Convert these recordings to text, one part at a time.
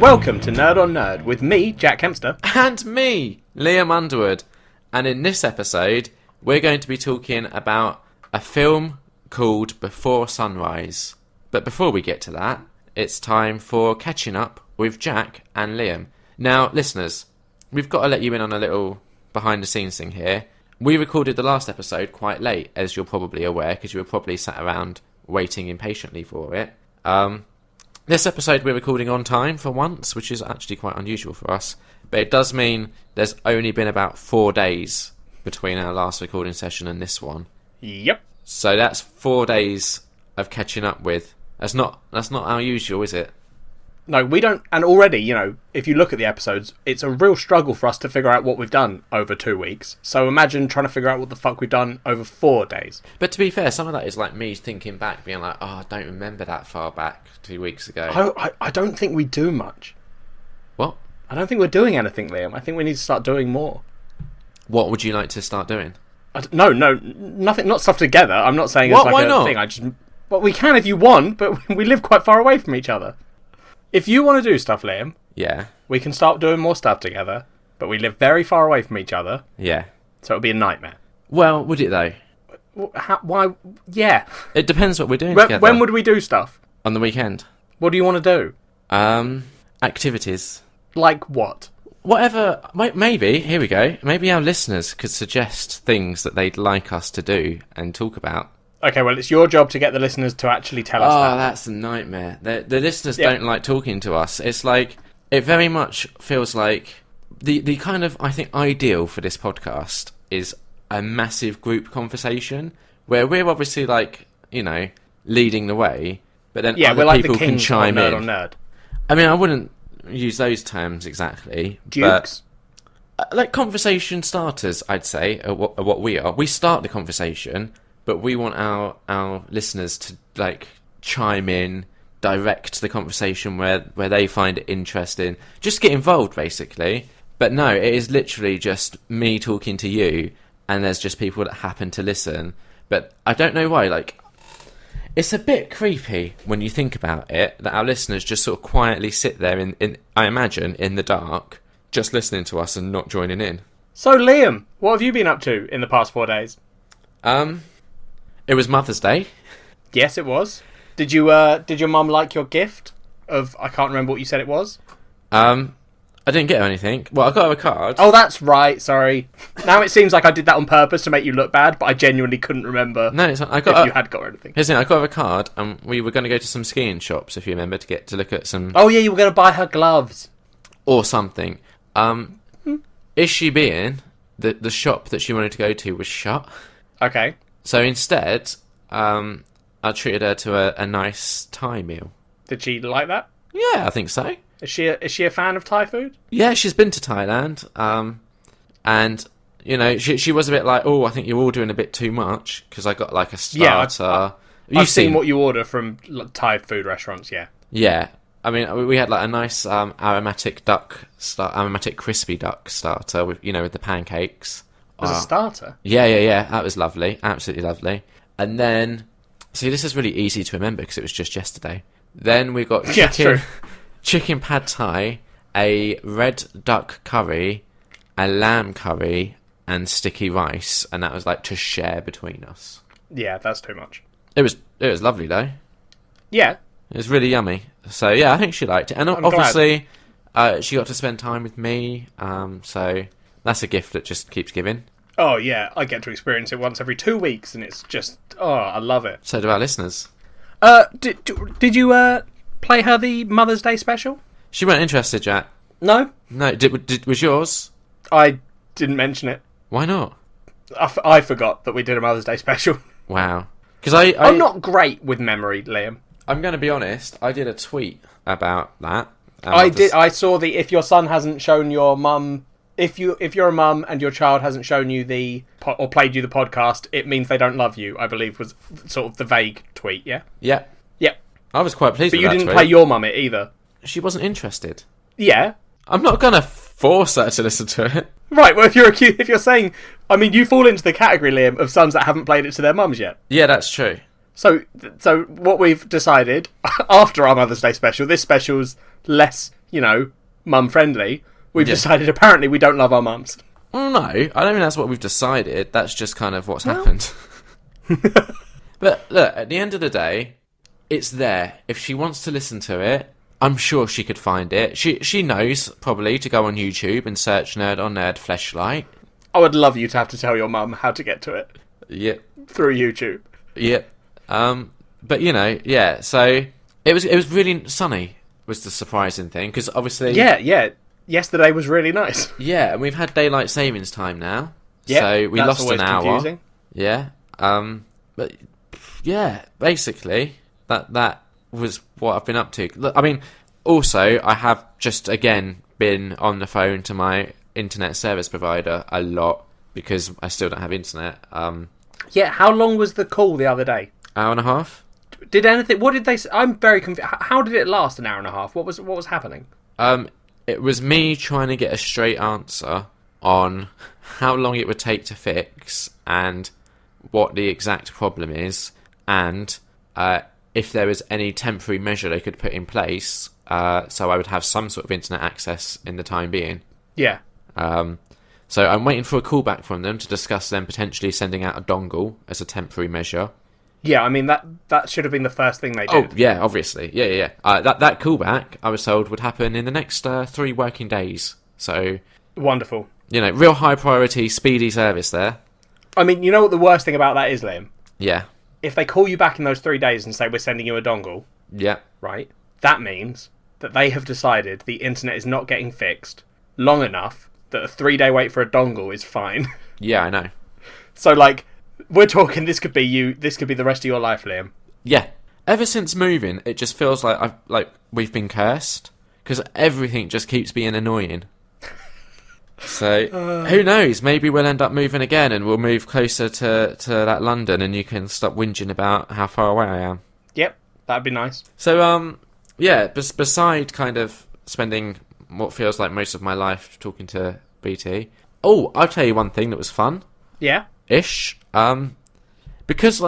Welcome to Nerd on Nerd with me, Jack Kempster. And me, Liam Underwood. And in this episode, we're going to be talking about a film called Before Sunrise. But before we get to that, it's time for catching up with Jack and Liam. Now, listeners, we've got to let you in on a little behind-the-scenes thing here. We recorded the last episode quite late, as you're probably aware, because you were probably sat around waiting impatiently for it. This episode we're recording on time for once, which is actually quite unusual for us. But it does mean there's only been about 4 days between our last recording session and this one. Yep. So that's 4 days of catching up with. That's not our usual, is it? No, we don't, and already, if you look at the episodes, it's a real struggle for us to figure out what we've done over 2 weeks. So imagine trying to figure out what the fuck we've done over 4 days. But to be fair, some of that is like me thinking back, being like, I don't remember that far back 2 weeks ago. I don't think we do much. What? I don't think we're doing anything, Liam. I think we need to start doing more. What would you like to start doing? No, nothing, not stuff together. I'm not saying What? it's Why like a not? thing. Well, we can if you want, but we live quite far away from each other. If you want to do stuff, Liam, Yeah. we can start doing more stuff together, but we live very far away from each other, Yeah. so it would be a nightmare. Well, would it though? Why? Yeah. It depends what we're doing together. When would we do stuff? On the weekend. What do you want to do? Activities. Like what? Whatever. Maybe, here we go. Maybe our listeners could suggest things that they'd like us to do and talk about. Okay, well, it's your job to get the listeners to actually tell us that. Oh, that's a nightmare. The listeners don't like talking to us. It's like, it very much feels like the kind of, I think, ideal for this podcast is a massive group conversation where we're obviously like, leading the way, but then other we're like people the can kings chime of in. Nerd on Nerd. I mean, I wouldn't use those terms exactly. Dukes? But, like conversation starters, I'd say, are what we are. We start the conversation, but we want our listeners to like chime in, direct the conversation where they find it interesting. Just get involved, basically. But no, it is literally just me talking to you, and there's just people that happen to listen. But I don't know why, like, it's a bit creepy when you think about it, that our listeners just sort of quietly sit there, in I imagine, in the dark, just listening to us and not joining in. So, Liam, what have you been up to in the past 4 days? It was Mother's Day. Yes, it was. Did your mum like your gift of, I can't remember what you said it was? I didn't get her anything. Well, I got her a card. Oh, that's right, sorry. Now it seems like I did that on purpose to make you look bad, but I genuinely couldn't remember No, it's not. if you had got her anything. Here's the thing, I got her a card, and we were going to go to some skiing shops, if you remember, to look at some... Oh, yeah, you were going to buy her gloves. Or something. Is she being... The shop that she wanted to go to was shut. Okay. So instead, I treated her to a nice Thai meal. Did she like that? Yeah, I think so. Is she a fan of Thai food? Yeah, she's been to Thailand. And, she was a bit like, oh, I think you're all doing a bit too much, because I got like a starter. I've seen what you order from Thai food restaurants, yeah. Yeah. I mean, we had like a nice aromatic crispy duck starter with the pancakes. As a starter? Yeah. That was lovely. Absolutely lovely. And then, see, this is really easy to remember because it was just yesterday. Then we got chicken pad thai, a red duck curry, a lamb curry, and sticky rice. And that was like to share between us. Yeah, that's too much. It was lovely though. Yeah. It was really yummy. So yeah, I think she liked it. And obviously, she got to spend time with me. So that's a gift that just keeps giving. Oh yeah, I get to experience it once every 2 weeks, and it's just, I love it. So do our listeners. Did you play her the Mother's Day special? She weren't interested, Jack. No. No, was yours? I didn't mention it. Why not? I forgot that we did a Mother's Day special. Wow. Because I'm not great with memory, Liam. I'm going to be honest. I did a tweet about that. I saw the if your son hasn't shown your mum, if you're a mum and your child hasn't shown you or played you the podcast, it means they don't love you. I believe was sort of the vague tweet. Yeah. Yeah. Yeah. I was quite pleased. But with you that didn't tweet. play your mum it either. She wasn't interested. Yeah. I'm not going to force her to listen to it. Right. Well, if you're saying, I mean, you fall into the category, Liam, of sons that haven't played it to their mums yet. Yeah, that's true. So what we've decided after our Mother's Day special, this special's less mum friendly, we've decided apparently we don't love our mums. Well, no, I don't think that's what we've decided. That's just kind of what's happened. But look, at the end of the day, it's there. If she wants to listen to it, I'm sure she could find it. She knows, probably, to go on YouTube and search Nerd on Nerd Fleshlight. I would love you to have to tell your mum how to get to it. Yep. Through YouTube. Yep. But, yeah, so it was really sunny, was the surprising thing, because obviously... Yeah. Yesterday was really nice. Yeah, and we've had daylight savings time now. Yeah, so we lost an hour. Confusing. Yeah. But, yeah, basically, that was what I've been up to. Look, I mean, also, I have just, again, been on the phone to my internet service provider a lot, because I still don't have internet. Yeah, how long was the call the other day? Hour and a half. What did they say? I'm very confused. How did it last an hour and a half? What was happening? It was me trying to get a straight answer on how long it would take to fix and what the exact problem is, and if there was any temporary measure they could put in place, so I would have some sort of internet access in the time being. Yeah. So I'm waiting for a call back from them to discuss them potentially sending out a dongle as a temporary measure. Yeah, I mean, that should have been the first thing they did. Oh, yeah, obviously. Yeah. That callback, I was told, would happen in the next 3 working days. So... Wonderful. Real high priority, speedy service there. I mean, you know what the worst thing about that is, Liam? Yeah. If they call you back in those 3 days and say, we're sending you a dongle... Yeah. Right? That means that they have decided the internet is not getting fixed long enough that a 3-day wait for a dongle is fine. Yeah, I know. So, we're talking, this could be the rest of your life, Liam. Yeah. Ever since moving, it just feels like we've been cursed, because everything just keeps being annoying. So, who knows? Maybe we'll end up moving again, and we'll move closer to that London, and you can stop whinging about how far away I am. Yep, that'd be nice. So, yeah, beside kind of spending what feels like most of my life talking to BT... Oh, I'll tell you one thing that was fun. Yeah? Ish. Because,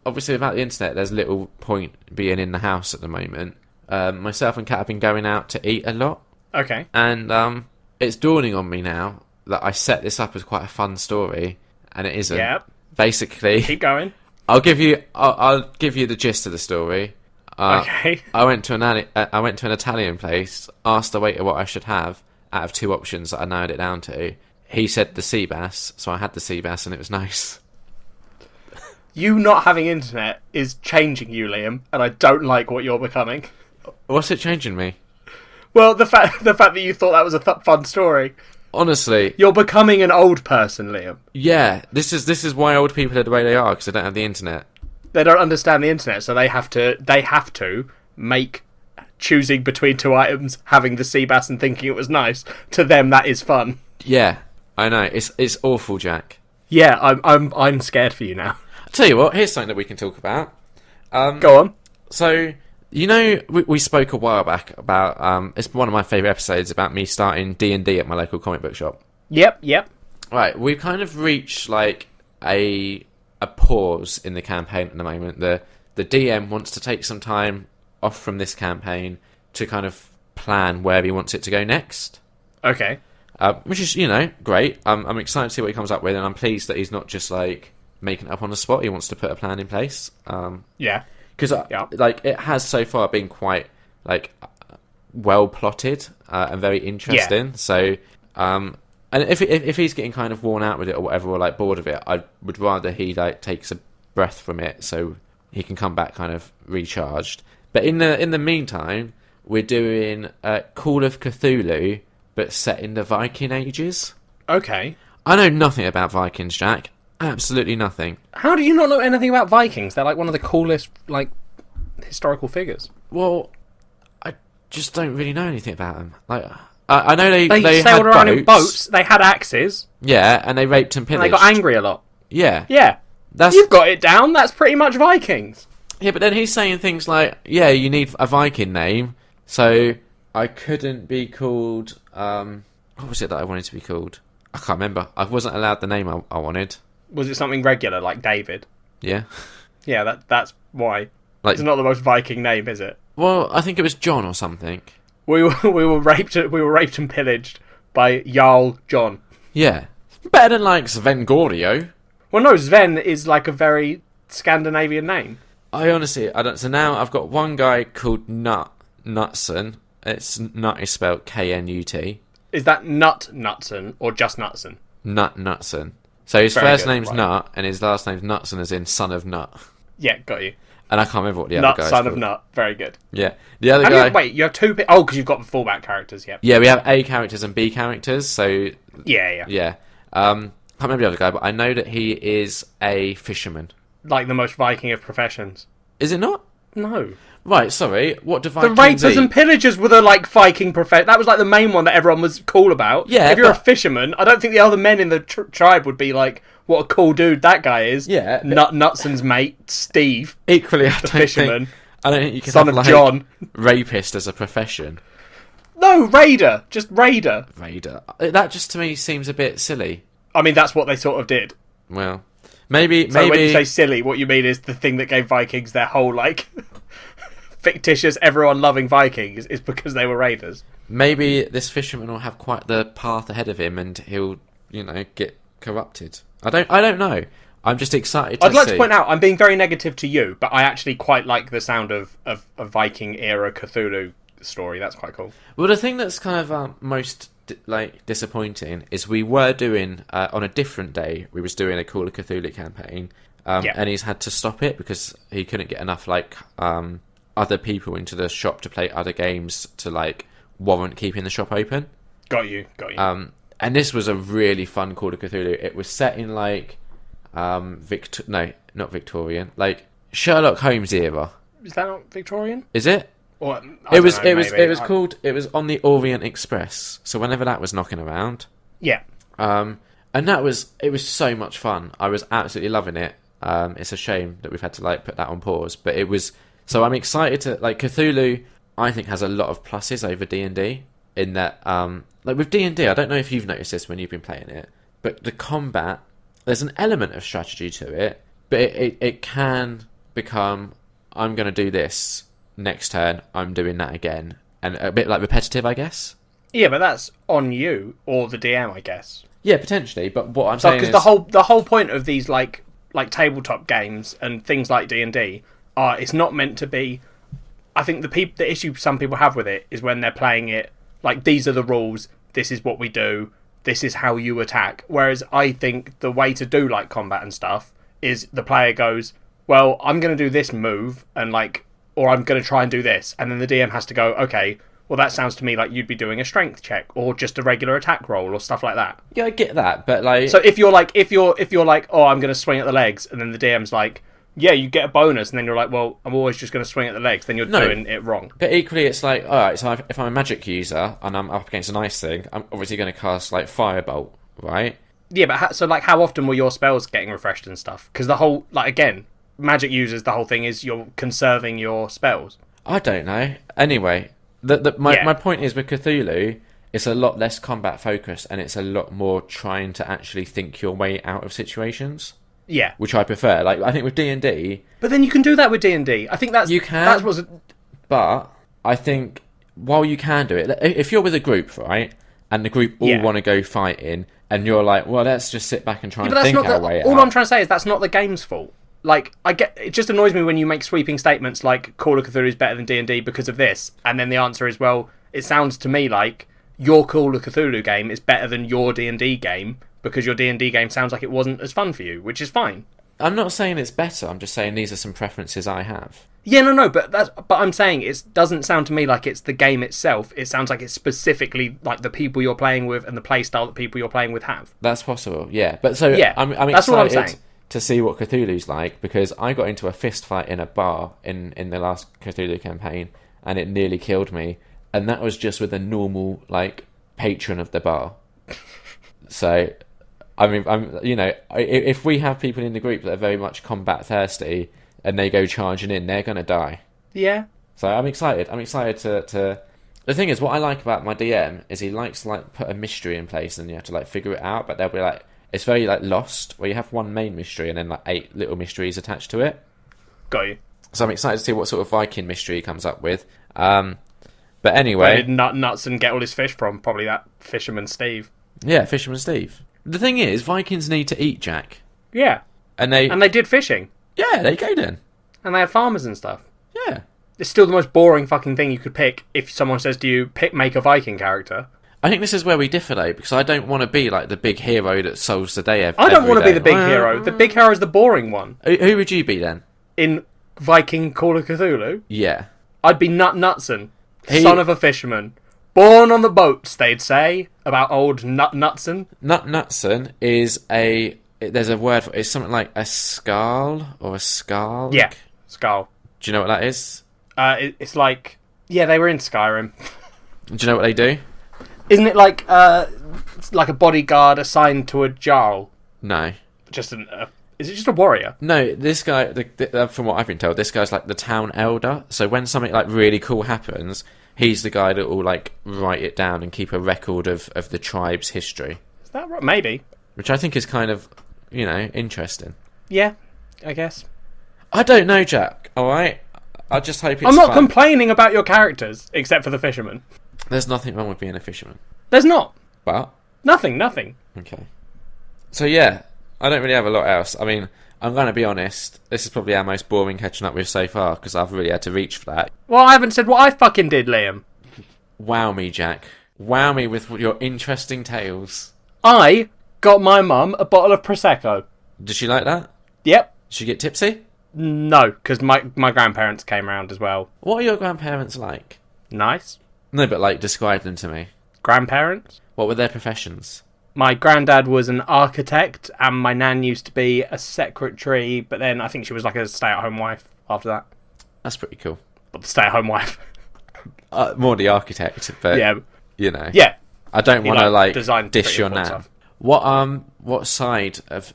obviously without the internet, there's little point being in the house at the moment. Myself and Kat have been going out to eat a lot. Okay. And, it's dawning on me now that I set this up as quite a fun story, and it isn't. Yep. Basically... Keep going. I'll give you the gist of the story. Okay. I went to an Italian place, asked the waiter what I should have, out of 2 options that I narrowed it down to. He said the sea bass, so I had the sea bass, and it was nice. You not having internet is changing you, Liam, and I don't like what you're becoming. What's it changing me? Well, the fact that you thought that was a fun story. Honestly, you're becoming an old person, Liam. Yeah, this is why old people are the way they are, because they don't have the internet. They don't understand the internet, so they have to make choosing between 2 items, having the sea bass and thinking it was nice. To them, that is fun. Yeah, I know. It's awful, Jack. Yeah, I'm scared for you now. I'll tell you what. Here's something that we can talk about. Go on. So. We spoke a while back about, it's one of my favourite episodes, about me starting D&D at my local comic book shop. Yep. Right, we've kind of reached, a pause in the campaign at the moment. The DM wants to take some time off from this campaign to kind of plan where he wants it to go next. Okay. Which is, great. I'm excited to see what he comes up with, and I'm pleased that he's not just, making it up on the spot. He wants to put a plan in place. Yeah. Because, it has so far been quite, well plotted and very interesting. Yeah. So, and if he's getting kind of worn out with it or whatever, or, bored of it, I would rather he, takes a breath from it so he can come back kind of recharged. But in the meantime, we're doing Call of Cthulhu, but set in the Viking Ages. Okay. I know nothing about Vikings, Jack. Absolutely nothing. How do you not know anything about Vikings? They're one of the coolest, historical figures. Well, I just don't really know anything about them. I know they sailed around boats. In boats. They had axes. Yeah, and they raped and pillaged. And they got angry a lot. Yeah. Yeah. You've got it down. That's pretty much Vikings. Yeah, but then he's saying things like, yeah, you need a Viking name, so I couldn't be called... what was it that I wanted to be called? I can't remember. I wasn't allowed the name I wanted. Was it something regular, like David? Yeah. Yeah, that's why. It's not the most Viking name, is it? Well, I think it was John or something. we were raped and pillaged by Jarl John. Yeah. Better than, like, Svengorio. Well, no, Sven is like a very Scandinavian name. I don't. So now I've got one guy called Knutson. It's Nut is spelled Knut. Is that Knut Knutson or just Knutson? Knutson. So his Very first good, name's right. Nut, and his last name's Knutson, as in son of Nut. Yeah, got you. And I can't remember what the Nut, other guy's son called. of Nut. Very good. Yeah. The other And guy... wait, you have two... Oh, because you've got the fallback characters, yeah. Yeah, we have A characters and B characters, so... Yeah. Yeah. Can't remember the other guy, but I know that he is a fisherman. Like the most Viking of professions. Is it not? No. Right, sorry. What do The Vikings rapers eat? and pillagers were the, like, Viking profession. That was, like, the main one that everyone was cool about. Yeah, if you're a but- fisherman, I don't think the other men in the tribe would be like, what a cool dude that guy is. Yeah. Nutson's mate, Steve, Equally, I the don't fisherman, think... I don't think you can son have, of like, John. rapist as a profession. No, Raider. Just Raider. Raider. That just, to me, seems a bit silly. I mean, that's what they sort of did. Well, maybe... So when you say silly, what you mean is the thing that gave Vikings their whole, like... fictitious, everyone-loving Vikings is because they were raiders. Maybe this fisherman will have quite the path ahead of him, and he'll, get corrupted. I don't know. I'm just excited to I'd like see. to point out, I'm being very negative to you, but I actually quite like the sound of a Viking-era Cthulhu story. That's quite cool. Well, the thing that's kind of most disappointing is we were doing on a different day. We was doing a Call of Cthulhu campaign, and he's had to stop it because he couldn't get enough other people into the shop to play other games to warrant keeping the shop open. Got you. And this was a really fun Call of Cthulhu. It was set in not Victorian, Sherlock Holmes era. Is that not Victorian? Is it? Or, It was on the Orient Express. So whenever that was knocking around, Yeah. and it was so much fun. I was absolutely loving it. It's a shame that we've had to put that on pause, but it was. So I'm excited to Cthulhu. I think has a lot of pluses over D&D in that with D&D. I don't know if you've noticed this when you've been playing it, but the combat, there's an element of strategy to it, but it can become, I'm going to do this next turn, I'm doing that again, and a bit repetitive, I guess. Yeah, but that's on you or the DM, I guess. Yeah, potentially. But what I'm saying is because the whole point of these like tabletop games and things like D&D are it's not meant to be. I think the issue some people have with it is when they're playing it like these are the rules, this is what we do, this is how you attack. Whereas I think the way to do combat and stuff is the player goes, well, I'm going to do this move and or I'm going to try and do this, and then the DM has to go, okay, well that sounds to me like you'd be doing a strength check or just a regular attack roll or stuff like that. Yeah, I get that, but so if you're like, oh, I'm going to swing at the legs, and then the DM's like, yeah, you get a bonus, and then you're like, well, I'm always just going to swing at the legs, then you're doing it wrong. But equally, it's alright, so if I'm a magic user and I'm up against an ice thing, I'm obviously going to cast Firebolt, right? Yeah, but how often were your spells getting refreshed and stuff? Because the whole again, magic users, the whole thing is you're conserving your spells. I don't know. Anyway, my point is with Cthulhu, it's a lot less combat focused, and it's a lot more trying to actually think your way out of situations. Yeah, which I prefer. I think with D&D, but then you can do that with D&D. I think that's you can. That was, but I think while you can do it, if you're with a group, right, and the group all want to go fighting, and you're like, well, let's just sit back and try and think our way out. All I'm trying to say is that's not the game's fault. I get it. Just annoys me when you make sweeping statements like Call of Cthulhu is better than D&D because of this, and then the answer is, well, it sounds to me like your Call of Cthulhu game is better than your D&D game because your D&D game sounds like it wasn't as fun for you, which is fine. I'm not saying it's better. I'm just saying these are some preferences I have. Yeah, no, but I'm saying it doesn't sound to me like it's the game itself. It sounds like it's specifically the people you're playing with and the play style that people you're playing with have. That's possible, yeah. But so I'm that's what I'm excited saying. To see what Cthulhu's like, because I got into a fist fight in a bar in the last Cthulhu campaign, and it nearly killed me, and that was just with a normal patron of the bar. So, I mean, if we have people in the group that are very much combat thirsty and they go charging in, they're gonna die. Yeah. So I'm excited. I'm excited to. The thing is, what I like about my DM is he likes to put a mystery in place, and you have to figure it out. But they'll be it's very Lost, where you have one main mystery and then 8 little mysteries attached to it. Got you. So I'm excited to see what sort of Viking mystery he comes up with. But Where anyway, did Knutson get all his fish from? Probably that Fisherman Steve. yeah, Fisherman Steve. The thing is, Vikings need to eat, Jack. Yeah. And they did fishing. yeah, there you go then. And they had farmers and stuff. Yeah. It's still the most boring fucking thing you could pick if someone says to you, make a Viking character. I think this is where we differ, though, because I don't want to be like the big hero that solves the day I don't want to be the big hero. The big hero is the boring one. Who would you be then? In Viking Call of Cthulhu, Yeah. I'd be Knut Knutson, son of a fisherman. Born on the boats, they'd say, about old Knut Knutson. Knut Knutson is there's a word for it's something like a skull or a skull. Yeah, Skull. Do you know what that is? It's like... Yeah, they were in Skyrim. Do you know what they do? Isn't it like it's like a bodyguard assigned to a Jarl? No. Is it just a warrior? No, this guy, from what I've been told, this guy's like the town elder. So when something like really cool happens, he's the guy that will like write it down and keep a record of the tribe's history. Is that right? Maybe. Which I think is kind of, interesting. Yeah, I guess. I don't know, Jack, alright? I just hope it's I'm not fun. complaining about your characters, except for the fisherman. There's nothing wrong with being a fisherman. There's not. But? Nothing. Okay. So yeah, I don't really have a lot else. I mean, I'm going to be honest, this is probably our most boring catching up with so far, because I've really had to reach for that. Well, I haven't said what I fucking did, Liam. Wow me, Jack. Wow me with your interesting tales. I got my mum a bottle of Prosecco. Did she like that? Yep. Did she get tipsy? No, because my grandparents came round as well. What are your grandparents like? Nice. No, but like, describe them to me. Grandparents? What were their professions? My granddad was an architect, and my nan used to be a secretary, but then I think she was like a stay-at-home wife after that. That's pretty cool. But the stay-at-home wife. More the architect, but yeah. Yeah. I don't want to like dish your nan. Stuff. What side of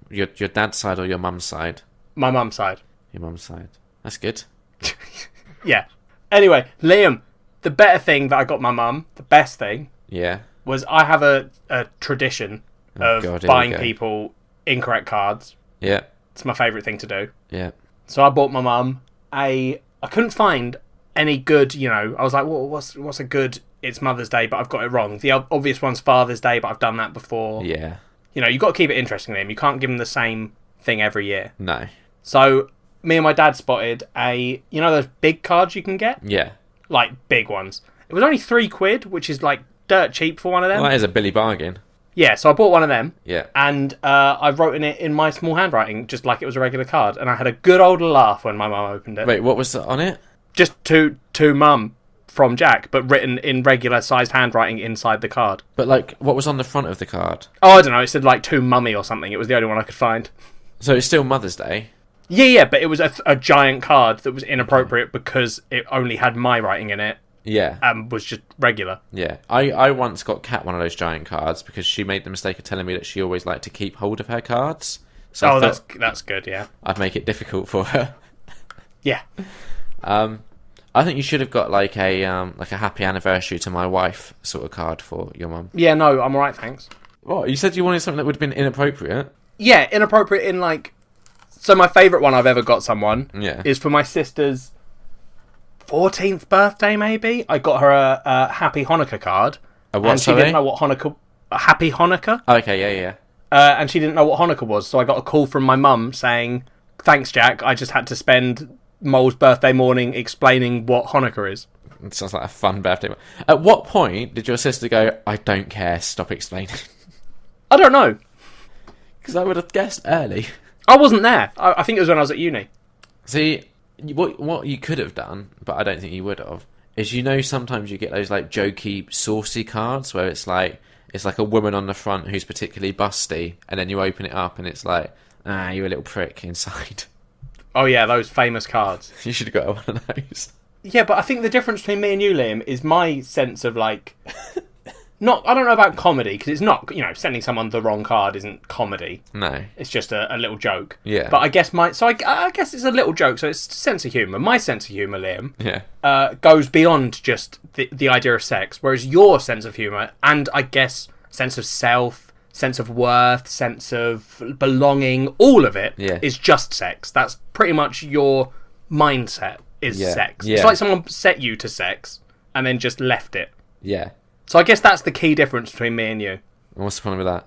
your dad's side or your mum's side? My mum's side. Your mum's side. That's good. Yeah. Anyway, Liam, the better thing that I got my mum, the best thing, yeah, was I have a tradition of buying people incorrect cards. Yeah. It's my favourite thing to do. Yeah. So I bought my mum I couldn't find any good, I was like, what's a good, it's Mother's Day, but I've got it wrong. The obvious one's Father's Day, but I've done that before. Yeah. You've got to keep it interesting, Liam. You can't give them the same thing every year. No. So me and my dad spotted those big cards you can get? Yeah. Like big ones. It was only £3, which is like dirt cheap for one of them. Well, that is a Billy bargain. Yeah, so I bought one of them. Yeah. And I wrote in it in my small handwriting, just like it was a regular card. And I had a good old laugh when my mum opened it. Wait, what was on it? Just to mum from Jack, but written in regular sized handwriting inside the card. But like, what was on the front of the card? Oh, I don't know. It said like to mummy or something. It was the only one I could find. So it's still Mother's Day? Yeah, but it was a giant card that was inappropriate because it only had my writing in it. Yeah. And was just regular. Yeah. I once got Kat one of those giant cards because she made the mistake of telling me that she always liked to keep hold of her cards. So that's good, yeah. I'd make it difficult for her. Yeah. I think you should have got like a happy anniversary to my wife sort of card for your mum. Yeah, no, I'm alright, thanks. What? You said you wanted something that would have been inappropriate? Yeah, inappropriate in like... So my favourite one I've ever got someone is for my sister's 14th birthday, maybe. I got her a Happy Hanukkah card. A what, and she didn't know what Hanukkah... A Happy Hanukkah? Oh, okay, yeah. And she didn't know what Hanukkah was, so I got a call from my mum saying, thanks, Jack, I just had to spend Mole's birthday morning explaining what Hanukkah is. It sounds like a fun birthday. At what point did your sister go, I don't care, stop explaining? I don't know. Because I would have guessed early. I wasn't there. I think it was when I was at uni. See, what you could have done, but I don't think you would have, is sometimes you get those like jokey, saucy cards where it's like a woman on the front who's particularly busty, and then you open it up and it's like, you're a little prick inside. Oh yeah, those famous cards. You should have got one of those. Yeah, but I think the difference between me and you, Liam, is my sense of like... I don't know about comedy, because it's not, sending someone the wrong card isn't comedy. No. It's just a little joke. Yeah. But I guess I guess it's a little joke, so it's sense of humour. My sense of humour, Liam, goes beyond just the idea of sex, whereas your sense of humour, and I guess sense of self, sense of worth, sense of belonging, all of it is just sex. That's pretty much your mindset, is Yeah. sex. Yeah. It's like someone set you to sex and then just left it. Yeah. So I guess that's the key difference between me and you. What's the point with that?